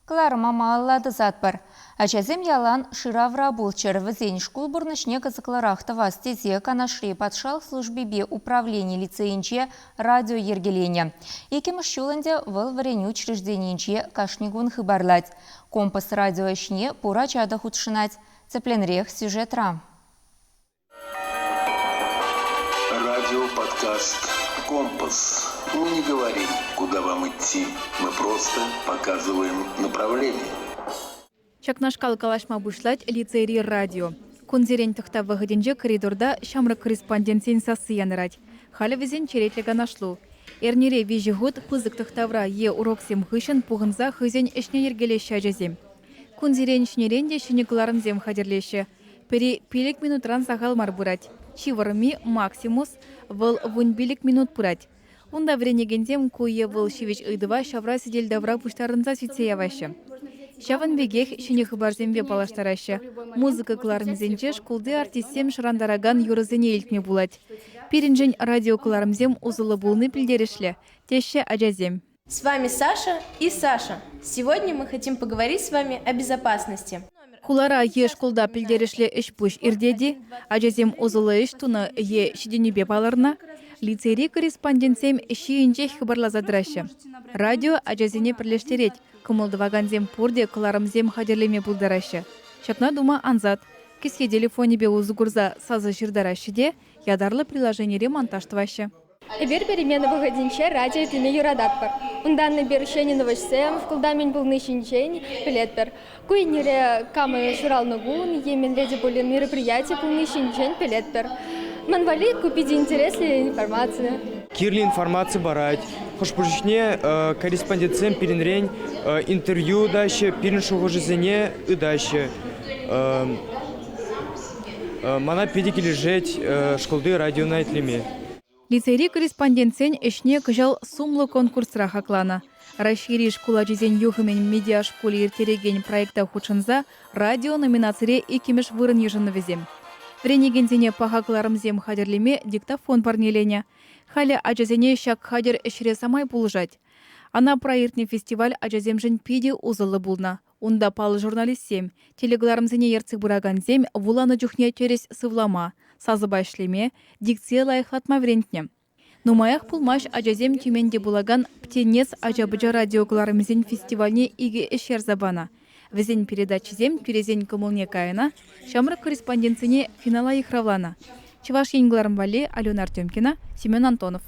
Кларма аллады затпар. Ачазем ялан ширавра булчыр візен шкул бурнышне кызыкларахты вастезе канашри патшалық службебе управление лицейінче радио ергелене. Екіміш шулынде выл вареню учреждениенче кашнигун хыбарлать. Компас радио ішне пура чада худшынать. Цепленрех сюжетра. Радио-подкаст «Компас». Мы не говорим, куда вам идти. Мы просто показываем направление. Чакнашкал калашма бушлать лицейри радио. Кунзерень тахта выходенже коридорда шамры корреспонденцин сасыянырать. Халі візен черетліға нашлу. Эрнере вежі год пызык тахтавра е уроксем хышын пуғынза хызен ішне ергелеші ажазем. Кунзерень шнеренде шынекларын зем хадерлеші. Пері пелек минутран сағал марбурать. Чиварми максимус выл вунбилик минут пурать. Унда вренегензем куе выл шивеч ыдыва шавра сидел давра пуштарынза сүйцеявашы. Шаван бегех шыне хыбарзембе палаштарашы. Музыка клармзенче шкулды артистем шырандараган юрызыне илтме булать. Пиринжен радио клармзем узылы булны пильдерешле. Теше ажазем. С вами Саша и Саша. Сегодня мы хотим поговорить с вами о безопасности. Кулара е шкулда пильдерешле ишпуш ирдеди, ажазем узылы иш туны е шиденебе паларна, лицейри корреспонденцем шиинче хыбарлазадыраща. Радио ажазене пірлештерет, кымылдываганзем пурде кыларымзем хадерлеме булдараща. Шапна дума анзат, киске телефонебе узугурза сазы жирдаращиде, ядарлы приложениере монташтываща. Эбир перемена выходинче радио тине юрадатпар. Унданны бершени новочсем, вкладамень был нышинчень, пилетпер. Куйнире камы шурал ногун, емен леди были мероприятия был нышинчень, пилетпер. Манвали купить интересные информации. Кирли информация барать. Хош пужичне корреспондентцем перенрень интервью дальше, переншего жизне и дальше. Мана педики лежать школды радио на итлеме. Лицейри корреспондентцен ішне күжал сумлы конкурсра хаклана. Расшири школа жизен юхымен медиа школы ертереген проекта худшынза радио номинацире икимеш вырын ежыны везем. Вренегензене пахакларымзем хадерлеме диктофон парнелене. Халя ажазене шак хадер ішре самай булжать. Ана проектный фестиваль ажаземжен пиде узылы булна. Унда палы журналистсем. Телегларымзене ерцік бураганзем вуланы жүхне через сывлама. Сазыба ішлеме, дикция лайықлатма врентне. Нумаях пулмаш ажазем тюменде булаган птенец ажабыжа радиогларымзен фестивальне иге эшер забана. Везен передачизем перезен кымылне кайына, шамры корреспонденцине финала ихравлана. Чеваш енгларым вали Алена Артемкина, Семен Антонов.